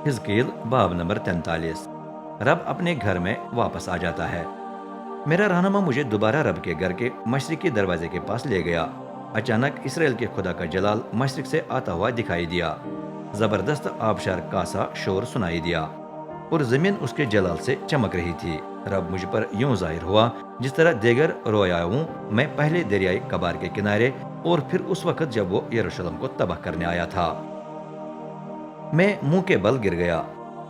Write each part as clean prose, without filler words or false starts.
حزقیل باب نمبر 43۔ رب اپنے گھر میں واپس آ جاتا ہے۔ میرا رہنما مجھے دوبارہ رب کے گھر کے مشرقی دروازے کے پاس لے گیا۔ اچانک اسرائیل کے خدا کا جلال مشرق سے آتا ہوا دکھائی دیا۔ زبردست آبشار کا سا شور سنائی دیا اور زمین اس کے جلال سے چمک رہی تھی۔ رب مجھ پر یوں ظاہر ہوا جس طرح دیگر رویاؤں میں پہلے دریائے کبار کے کنارے اور پھر اس وقت جب وہ یروشلم کو تباہ کرنے آیا تھا۔ میں منہ کے بل گر گیا۔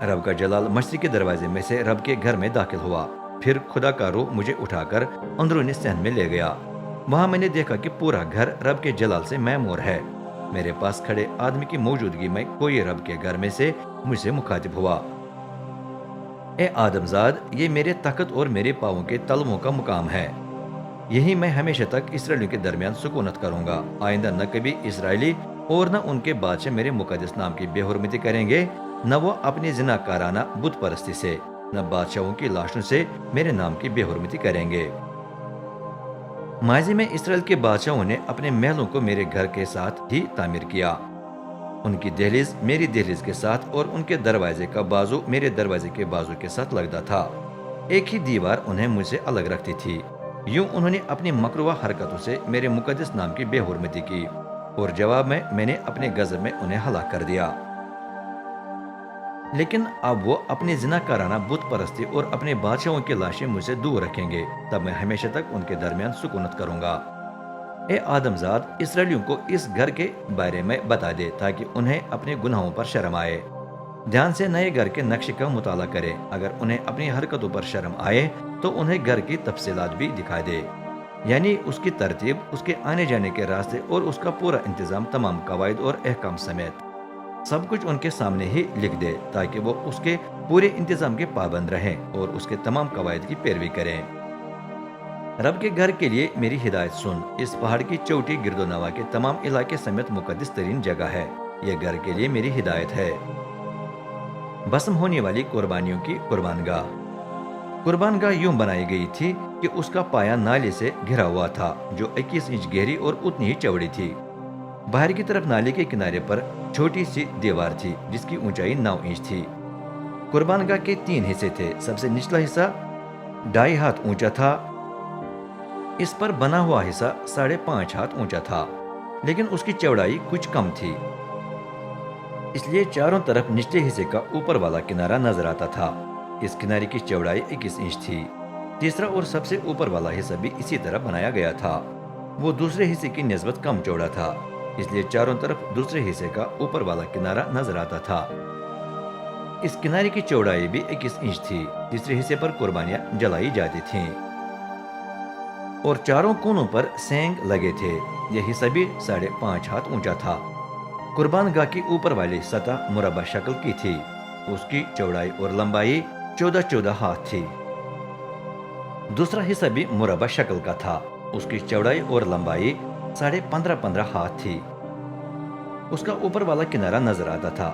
رب کا جلال مشرقی دروازے میں سے رب کے گھر میں داخل ہوا۔ پھر خدا کا روح مجھے اٹھا کر اندرونی صحن میں لے گیا۔ وہاں میں نے دیکھا کہ پورا گھر رب کے جلال سے معمور ہے۔ میرے پاس کھڑے آدمی کی موجودگی میں کوئی رب کے گھر میں سے مجھ سے مخاطب ہوا۔ اے آدم زاد، یہ میرے تخت اور میرے پاؤں کے تلووں کا مقام ہے۔ یہی میں ہمیشہ تک اسرائیلیوں کے درمیان سکونت کروں گا۔ آئندہ نہ کبھی اسرائیلی اور نہ ان کے بادشاہ میرے مقدس نام کی بے حرمتی کریں گے، نہ وہ اپنی زناکارانہ بت پرستی سے، نہ بادشاہوں کی لاشوں سے میرے نام کی بے حرمتی کریں گے۔ ماضی میں اسرائیل کے بادشاہوں نے اپنے محلوں کو میرے گھر کے ساتھ ہی تعمیر کیا۔ ان کی دہلیز میری دہلیز کے ساتھ اور ان کے دروازے کا بازو میرے دروازے کے بازو کے ساتھ لگتا تھا۔ ایک ہی دیوار انہیں مجھ سے الگ رکھتی تھی۔ یوں انہوں نے اپنی مکروہ حرکتوں سے میرے مقدس نام کی بے حرمتی کی، اور جواب میں نے اپنے غضب میں انہیں ہلاک کر دیا۔ لیکن اب وہ اپنی زناکارانہ بت پرستی اور اپنے بادشاہوں کی لاشیں مجھ سے دور رکھیں گے، تب میں ہمیشہ تک ان کے درمیان سکونت کروں گا۔ اے آدم زاد، اسرائیلیوں کو اس گھر کے بارے میں بتا دے تاکہ انہیں اپنے گناہوں پر شرم آئے۔ دھیان سے نئے گھر کے نقشے کا مطالعہ کرے۔ اگر انہیں اپنی حرکتوں پر شرم آئے تو انہیں گھر کی تفصیلات بھی دکھا دے، یعنی اس کی ترتیب، اس کے آنے جانے کے راستے اور اس کا پورا انتظام، تمام قواعد اور احکام سمیت سب کچھ ان کے سامنے ہی لکھ دے تاکہ وہ اس کے پورے انتظام کے پابند رہیں اور اس کے تمام قواعد کی پیروی کریں۔ رب کے گھر کے لیے میری ہدایت سن۔ اس پہاڑ کی چوٹی گرد و نواح کے تمام علاقے سمیت مقدس ترین جگہ ہے۔ یہ گھر کے لیے میری ہدایت ہے۔ بسم ہونے والی قربانیوں کی قربان گاہ۔ قربان گاہ یوں بنائی گئی تھی کہ اس کا پایا نالے سے گھرا ہوا تھا، جو 21 انچ گہری اور اتنی ہی چوڑی تھی۔ باہر کی طرف نالے کے کنارے پر چھوٹی سی دیوار تھی جس کی اونچائی 9 انچ تھی۔ قربان گاہ کے 3 حصے تھے۔ سب سے نچلا حصہ 2.5 ہاتھ اونچا تھا۔ اس پر بنا ہوا حصہ 5.5 ہاتھ اونچا تھا، لیکن اس کی چوڑائی کچھ کم تھی، اس لیے چاروں طرف نچلے حصے کا اوپر والا کنارہ نظر آتا تھا۔ اس کنارے کی چوڑائی 21 انچ تھی۔ تیسرا اور سب سے اوپر والا حصہ بھی اسی طرح بنایا گیا تھا۔ وہ دوسرے حصے کی نسبت کم چوڑا تھا، اس لیے چاروں طرف دوسرے حصے کا اوپر والا کنارہ نظر آتا تھا۔ اس کنارے کی چوڑائی بھی 21 انچ تھی۔ تیسرے حصے پر قربانیاں جلائی جاتی تھیں اور چاروں کونوں پر سینگ لگے تھے۔ یہ حصہ بھی 5.5 ہاتھ اونچا تھا۔ قربان گاہ کی اوپر والی سطح مربع شکل کی تھی۔ اس کی چوڑائی اور لمبائی 14 ہاتھ تھی۔ دوسرا حصہ بھی مربع شکل کا تھا۔ اس کی چوڑائی اور لمبائی 15.5 ہاتھ تھی۔ اس کا اوپر والا کنارہ نظر آتا تھا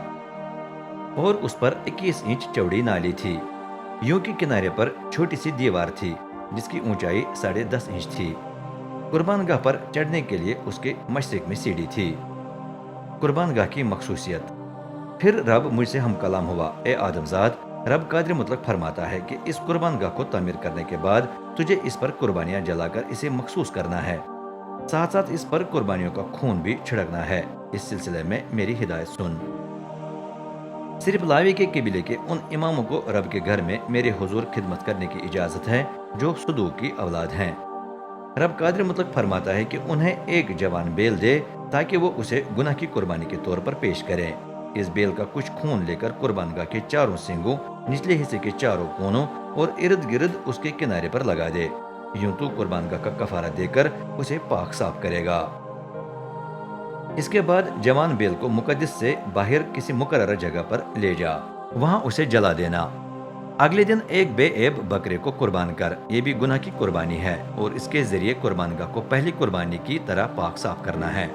اور اس پر 21 انچ چوڑی نالی تھی۔ یوں کے کنارے پر چھوٹی سی دیوار تھی جس کی اونچائی 10.5 انچ تھی۔ قربان گاہ پر چڑھنے کے لیے اس کے مشرق میں سیڑھی تھی۔ قربان گاہ کی مخصوصیت۔ پھر رب مجھ سے ہم کلام ہوا۔ اے آدم زاد، رب قادر مطلق فرماتا ہے کہ اس قربان گاہ کو تعمیر کرنے کے بعد تجھے اس پر قربانیاں جلا کر اسے مخصوص کرنا ہے، ساتھ ساتھ اس پر قربانیوں کا خون بھی چھڑکنا ہے۔ اس سلسلے میں میری ہدایت سن۔ صرف لاوی کے قبیلے کے ان اماموں کو رب کے گھر میں میرے حضور خدمت کرنے کی اجازت ہے جو صدوق کی اولاد ہیں۔ رب قادر مطلق فرماتا ہے کہ انہیں ایک جوان بیل دے تاکہ وہ اسے گناہ کی قربانی کے طور پر پیش کریں۔ اس بیل کا کچھ خون لے کر قربان گاہ کے چاروں سنگوں، نچلے حصے کے چاروں کونوں اور ارد گرد اس کے کنارے پر لگا دے۔ یوں تو قربان گاہ کا کفارہ دے کر اسے پاک صاف کرے گا۔ اس کے بعد جوان بیل کو مقدس سے باہر کسی مقررہ جگہ پر لے جا، وہاں اسے جلا دینا۔ اگلے دن ایک بے عیب بکرے کو قربان کر، یہ بھی گناہ کی قربانی ہے، اور اس کے ذریعے قربان گاہ کو پہلی قربانی کی طرح پاک صاف کرنا ہے۔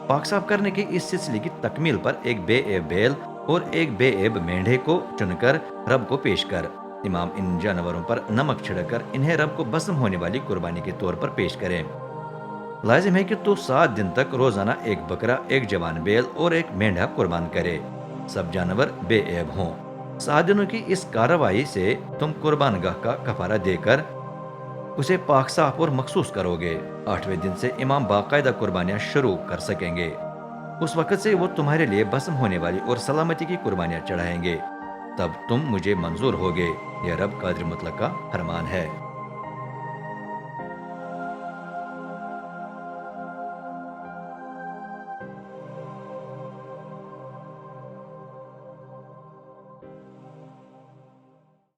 پاک صاف کرنے کے اس سلسلے کی تکمیل پر ایک بے عیب بیل اور ایک بے عیب مینڈھے کو چن کر رب کو پیش کر۔ امام ان جانوروں پر نمک چھڑک کر انہیں رب کو بسم ہونے والی قربانی کے طور پر پیش کریں۔ لازم ہے کہ تو 7 دن تک روزانہ ایک بکرا، ایک جوان بیل اور ایک مینڈھا قربان کرے۔ سب جانور بے عیب ہوں۔ 7 دنوں کی اس کارروائی سے تم قربان گاہ کا کفارہ دے کر اسے پاک صاف اور مخصوص کرو گے۔ 8ویں دن سے امام باقاعدہ قربانیاں شروع کر سکیں گے۔ اس وقت سے وہ تمہارے لیے بسم ہونے والی اور سلامتی کی قربانیاں چڑھائیں گے۔ تب تم مجھے منظور ہوگے۔ یہ رب قادر مطلق کا فرمان ہے۔